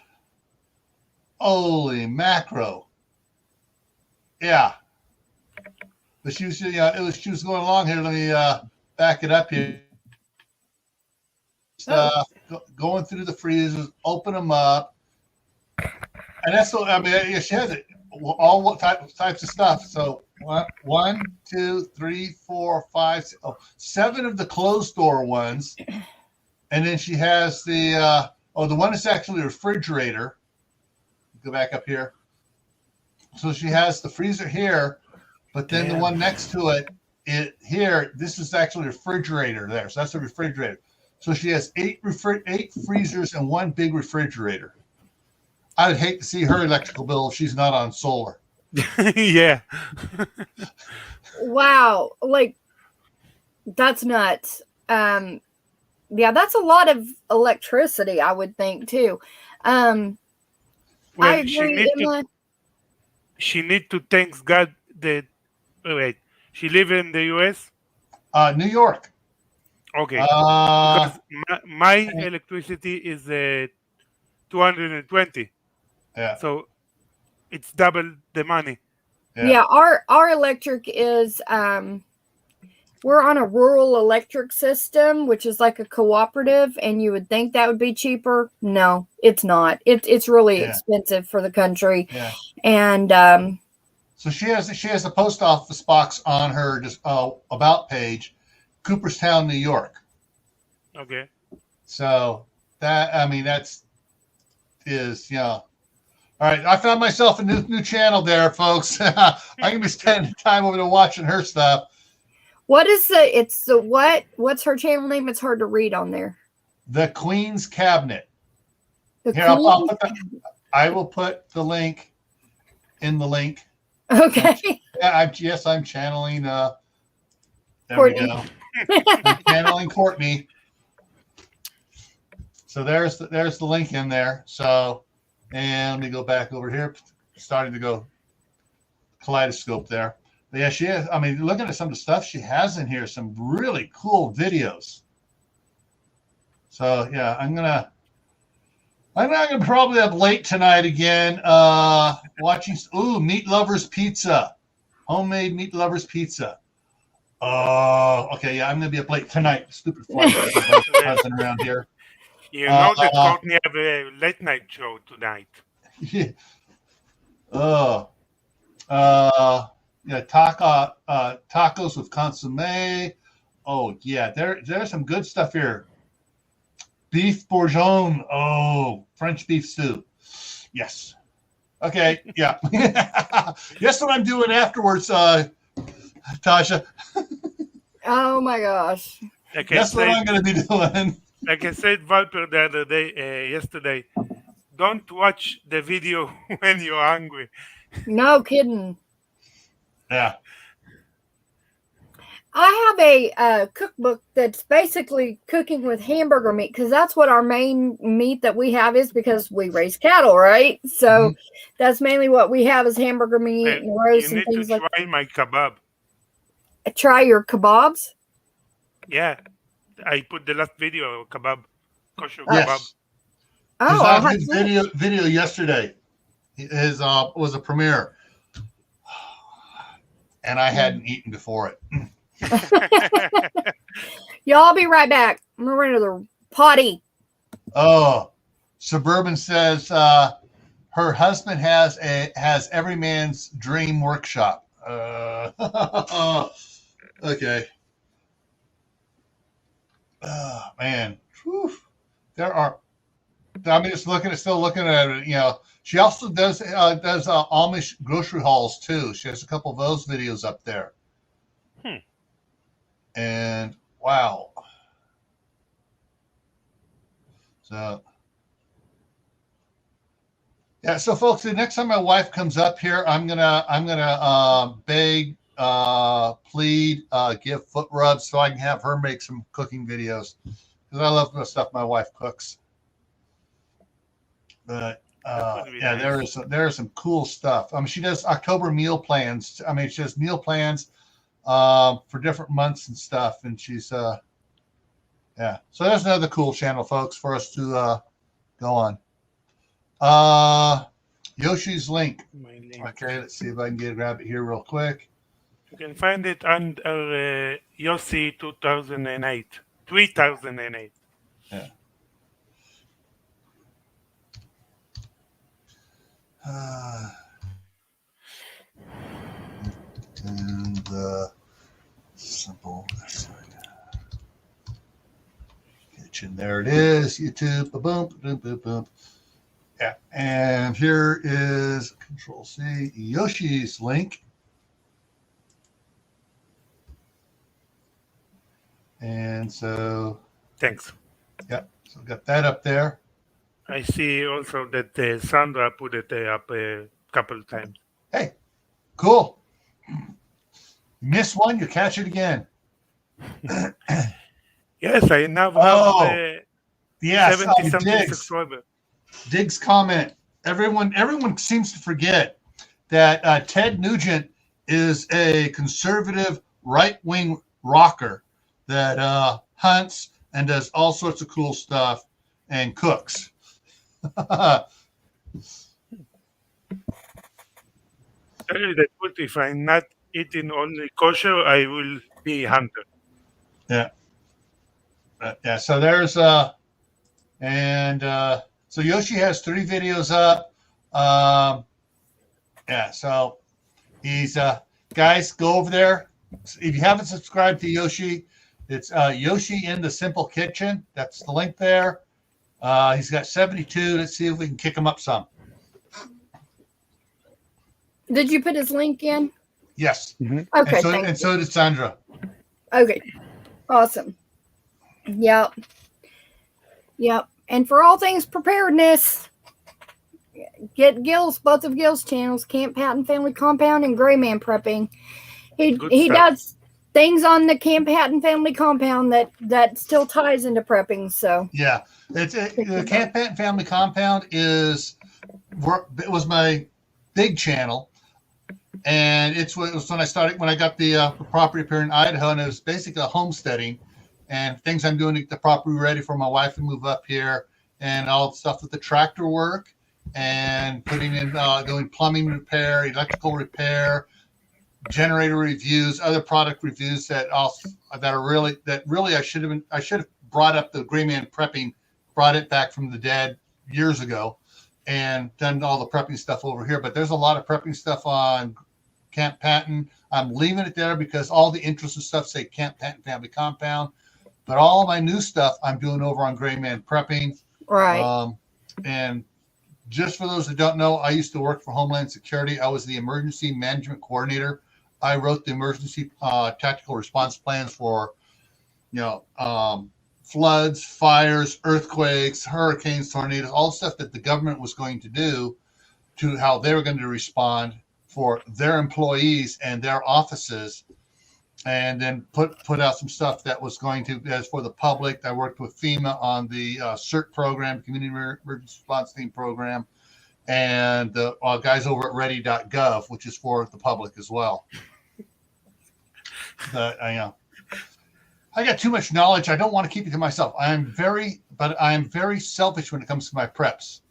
Holy macro. Yeah. But she was, she was going along here. Let me back it up here. Going through the freezers, open them up. And that's what, she has it. All types of stuff. So 1, 2, 3, 4, 5, 6, 7 of the closed door ones. And then she has the one that's actually a refrigerator. Go back up here. So she has the freezer here, but then the one next to it, this is actually a refrigerator there. So that's a refrigerator. So she has 8 freezers and 1 big refrigerator. I would hate to see her electrical bill if she's not on solar. Yeah. Wow. Like, that's nuts. Yeah, that's a lot of electricity, I would think, too. I agree. She need to thank God that. She live in the U.S. New York. Okay. Because my electricity is 220. Yeah. So it's double the money. Yeah, our electric is we're on a rural electric system, which is like a cooperative, and you would think that would be cheaper. No, it's not. It's really expensive for the country. Yeah. And so she has the post office box on her just about page, Cooperstown, New York. Okay. So that's All right, I found myself a new channel there, folks. I'm gonna be spending time over there watching her stuff. What's her channel name? It's hard to read on there. The Queen's Cabinet. I will put the link in the link. Okay. I'm channeling. There Courtney. we go. I'm channeling Courtney. So there's the link in there. So, and let me go back over here. Starting to go kaleidoscope there. But yeah, she is. I mean, looking at some of the stuff she has in here, some really cool videos. So yeah, I'm not gonna probably up late tonight again. Watching Meat Lovers Pizza, homemade Meat Lovers Pizza. Okay, yeah, I'm gonna be up late tonight. Stupid flight buzzing around here. You know that Courtney have a late night show tonight. Yeah. Tacos with consomme. Oh yeah, there's some good stuff here. Beef bourguignon. Oh, French beef stew. Yes. Okay. Yeah. Guess what I'm doing afterwards, Tasha? Oh my gosh. Guess what I'm going to be doing? Like I said, Viper, the other day, yesterday, don't watch the video when you're hungry. No kidding. Yeah. I have a cookbook that's basically cooking with hamburger meat, because that's what our main meat that we have is, because we raise cattle, right? So that's mainly what we have is hamburger meat and roast and things like that. You need to try my kebab. Try your kebabs? Yeah. I put the last video, kebab. Kosher yes. kebab. Oh, I had his video yesterday. His was a premiere. And I hadn't eaten before it. Y'all be right back. I'm gonna run to the potty. Oh, Suburban says her husband has every man's dream workshop. Okay. Oh man. Whew. There are. I mean, still looking at it. You know, she also does Amish grocery hauls too. She has a couple of those videos up there. And wow. So yeah, so folks, the next time my wife comes up here, I'm gonna beg, plead, give foot rubs so I can have her make some cooking videos, because I love the stuff my wife cooks. But yeah, nice. there is some cool stuff. I mean, she does October meal plans. I mean, she does meal plans for different months and stuff, and she's yeah. So there's another cool channel, folks, for us to go on. Yoshi's link. Okay, let's see if I can grab it here real quick. You can find it under Yoshi 2008. Yeah. And simple kitchen. There it is. YouTube. Boom, boom, boom, boom. Yeah. And here is Control C, Yoshi's link. And so. Thanks. Yeah. So got that up there. I see also that Sandra put it up a couple of times. Hey, cool. You miss one, you catch it again. Yes, I now have 70-something subscribers. Diggs comment. Everyone seems to forget that Ted Nugent is a conservative right-wing rocker that hunts and does all sorts of cool stuff and cooks. tell you the truth, if I'm not eating only kosher, I will be hunter. Yeah. Yeah. So there's and so Yoshi has 3 videos up. Yeah. So he's guys, go over there. If you haven't subscribed to Yoshi, it's Yoshi in the Simple Kitchen. That's the link there. He's got 72. Let's see if we can kick him up some. Did you put his link in? Yes. Mm-hmm. Okay. And so did Sandra. Okay. Awesome. Yep. And for all things preparedness, get Gil's, both of Gil's channels, Camp Patton Family Compound and Gray Man Prepping. He does things on the Camp Patton Family Compound that still ties into prepping. So yeah, the Camp Patton Family Compound it was my big channel, and it was when I got the property up here in Idaho, and it was basically a homesteading and things I'm doing to get the property ready for my wife to move up here, and all the stuff with the tractor work and putting in doing plumbing repair, electrical repair, generator reviews, other product reviews that really I should have brought up the Gray Man Prepping, brought it back from the dead years ago, and done all the prepping stuff over here. But there's a lot of prepping stuff on Camp Patton. I'm leaving it there because all the interesting stuff say Camp Patton Family Compound, but all my new stuff I'm doing over on Gray Man Prepping. Right. And just for those that don't know, I used to work for Homeland Security. I was the emergency management coordinator. I wrote the emergency tactical response plans for, floods, fires, earthquakes, hurricanes, tornadoes, all the stuff that the government was going to do to how they were going to respond for their employees and their offices, and then put out some stuff that was going to, as for the public. I worked with FEMA on the CERT program, Community Emergency Response Team program, and the guys over at ready.gov, which is for the public as well. I got too much knowledge. I don't want to keep it to myself. I am very selfish when it comes to my preps.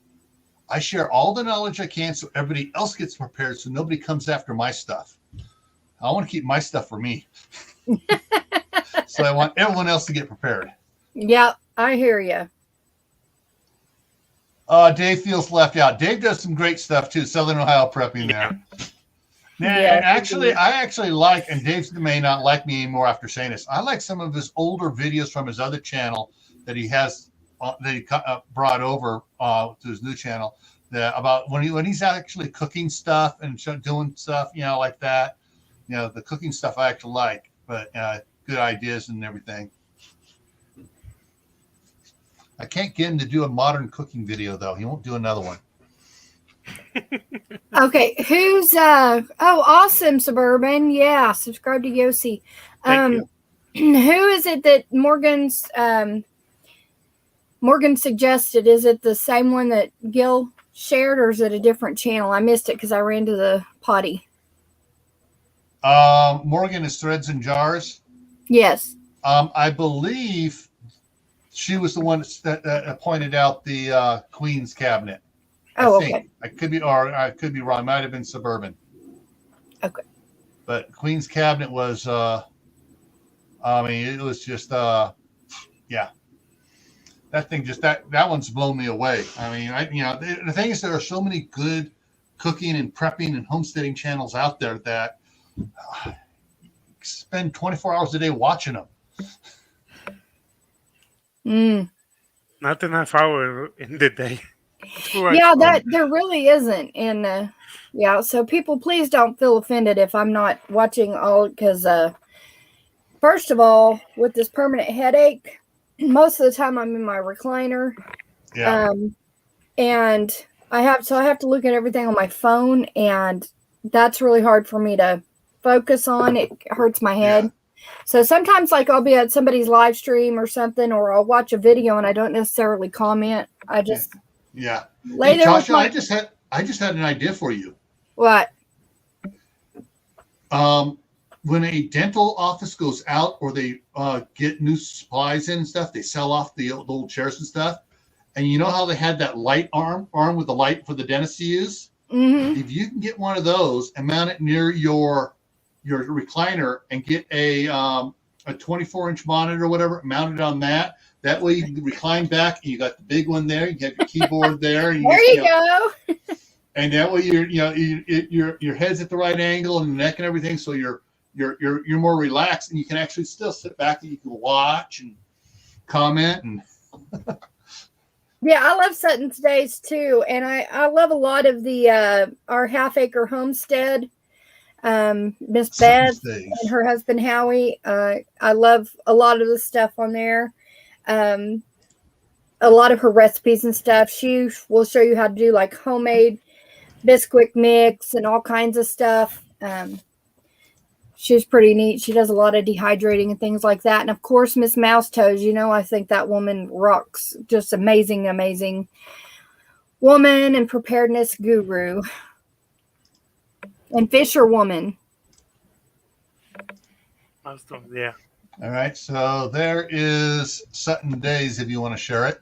I share all the knowledge I can so everybody else gets prepared, so nobody comes after my stuff. I want to keep my stuff for me. So I want everyone else to get prepared. Yep, I hear you. Dave feels left out. Dave does some great stuff too. Southern Ohio prepping there. Yeah, and I actually like, and Dave may not like me anymore after saying this, I like some of his older videos from his other channel that he has, that he brought over to his new channel, about when he's actually cooking stuff and doing stuff, like that. The cooking stuff I actually like, but good ideas and everything. I can't get him to do a modern cooking video, though. He won't do another one. Okay, who's awesome, Suburban. Yeah, subscribe to Yossi. Thank you. Who is it that Morgan suggested? Is it the same one that Gil shared, or is it a different channel? I missed it because I ran to the potty. Morgan is Threads and Jars. Yes. I believe she was the one that pointed out the Queen's cabinet. Okay. I could be wrong. It might have been Suburban. Okay. But Queen's cabinet was, it was just, that thing that one's blown me away. The thing is, there are so many good cooking and prepping and homesteading channels out there that spend 24 hours a day watching them. Not enough hours in the day. Yeah, there really isn't. And so people, please don't feel offended if I'm not watching all, because first of all, with this permanent headache, most of the time I'm in my recliner. Yeah. And I have to look at everything on my phone, and that's really hard for me to focus on. It hurts my head. Yeah. So sometimes, like, I'll be at somebody's live stream or something, or I'll watch a video and I don't necessarily comment. I just lay there. Joshua, I just had an idea for you. What? When a dental office goes out, or they get new supplies in and stuff, they sell off the old chairs and stuff. And you know how they had that light arm with the light for the dentist to use? If you can get one of those and mount it near your recliner and get a 24-inch monitor or whatever, mount it on that. That way you can recline back and you got the big one there. You have your keyboard there. And there you go. And that way your head's at the right angle and neck and everything, so you're more relaxed and you can actually still sit back and you can watch and comment and. Yeah, I love Sutton's Days too, and I love a lot of the our half-acre homestead. Miss Beth and her husband Howie. I love a lot of the stuff on there. A lot of her recipes and stuff. She will show you how to do like homemade Bisquick mix and all kinds of stuff. She's pretty neat. She does a lot of dehydrating and things like that. And of course, Miss Mouse Toes, I think that woman rocks. Just amazing, amazing woman and preparedness guru. And fisherwoman. Awesome, yeah. All right, so there is Sutton Days if you want to share it.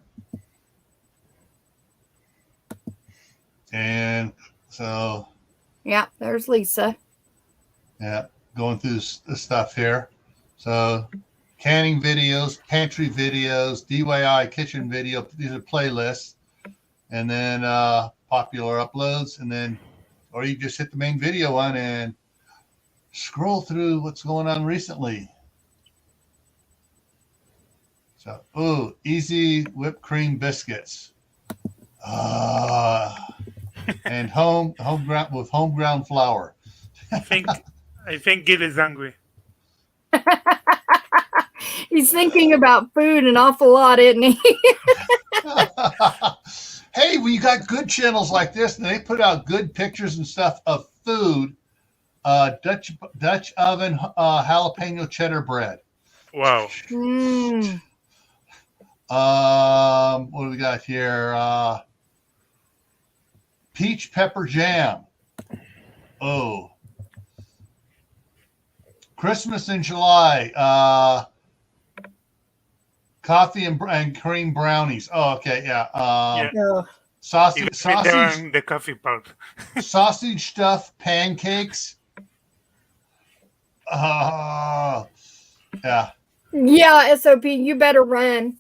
And so. Yeah, there's Lisa. Yeah, going through the stuff here. So canning videos, pantry videos, DIY kitchen video. These are playlists. And then popular uploads. And then, or you just hit the main video one and scroll through what's going on recently. So, easy whipped cream biscuits. And homegrown flour. I think Gil is hungry. He's thinking about food an awful lot, isn't he? Hey, we got good channels like this, and they put out good pictures and stuff of food. Dutch oven jalapeno cheddar bread. Wow. What do we got here? Peach pepper jam. Oh. Christmas in July. Coffee and cream brownies. Oh, okay, yeah. Sausage. The coffee part. Sausage stuffed pancakes. Yeah. Yeah, SOP, you better run.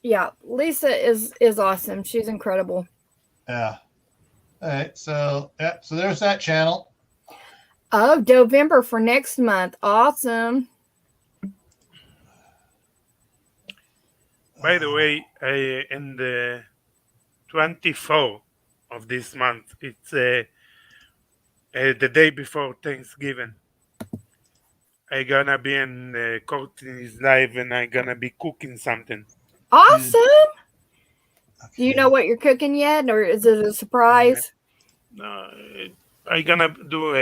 Yeah, Lisa is awesome. She's incredible. Yeah. All right. So there's that channel. Oh, November for next month. Awesome. By the way, in the 24th of this month, it's the day before Thanksgiving. I'm gonna be in Courtney's live and I'm gonna be cooking something. Awesome. Okay. Do you know what you're cooking yet, or is it a surprise? No, I'm gonna do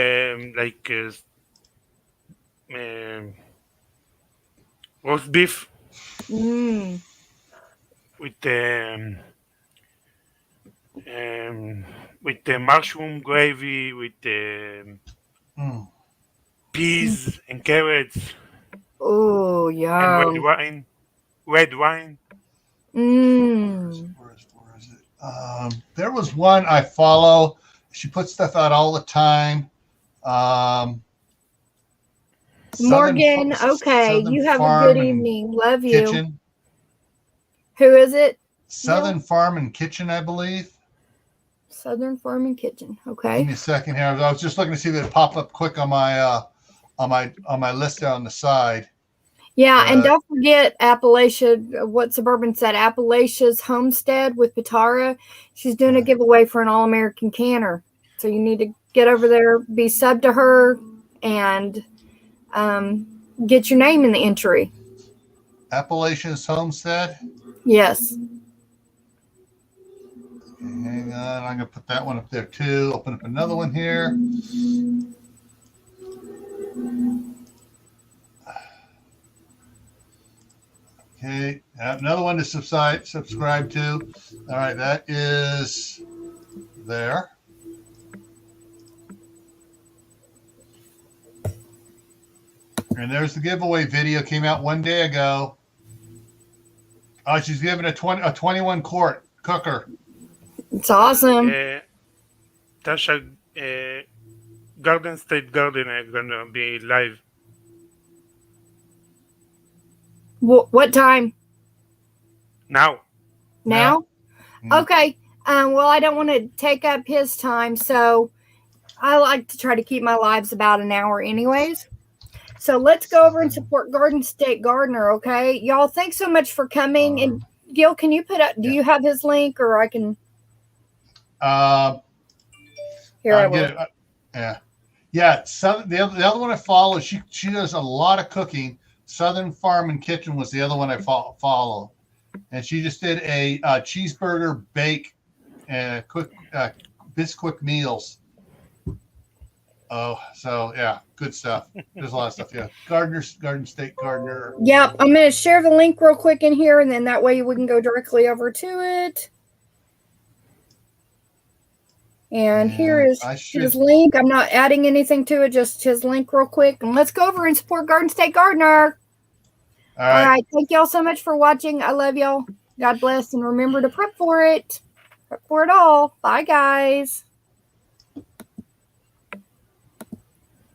roast beef with the mushroom gravy, with peas and carrots. Oh, yeah. And red wine. Where is it? There was one I follow. She puts stuff out all the time. Morgan, okay. You have a good evening. Love you. Kitchen. Who is it? Southern Farm and Kitchen, I believe. Southern Farm and Kitchen. Okay. Give me a second here. I was just looking to see if it pop up quick on my list there on the side. Yeah, and don't forget Appalachia, what Suburban said, Appalachia's Homestead with Patara. She's doing a giveaway for an All-American canner. So you need to get over there, be sub to her, and get your name in the entry. Appalachia's Homestead? Yes. Okay, hang on. I'm going to put that one up there too. Open up another one here. Okay, another one to subscribe to. All right, that is there. And there's the giveaway video. Came out 1 day ago. Oh, she's giving a 21 quart cooker. It's awesome. Tasha, Garden State Gardener gonna be live. What time? Now. Okay. Well, I don't want to take up his time, so I like to try to keep my lives about an hour anyways. So let's go over and support Garden State Gardener, okay? Y'all, thanks so much for coming. And Gil, can you put up, do you have his link, or I can? Here, I will. Yeah. The other one I follow, she does a lot of cooking. Southern Farm and Kitchen was the other one I follow. And she just did a cheeseburger bake and quick meals. Oh, so yeah, good stuff. There's a lot of stuff. Yeah, Garden State Gardener. Yep, I'm going to share the link real quick in here, and then that way we can go directly over to it. And here is his link. I'm not adding anything to it, just his link real quick. And let's go over and support Garden State Gardener. All right. Thank y'all so much for watching. I love y'all. God bless. And remember to prep for it. Prep for it all. Bye, guys.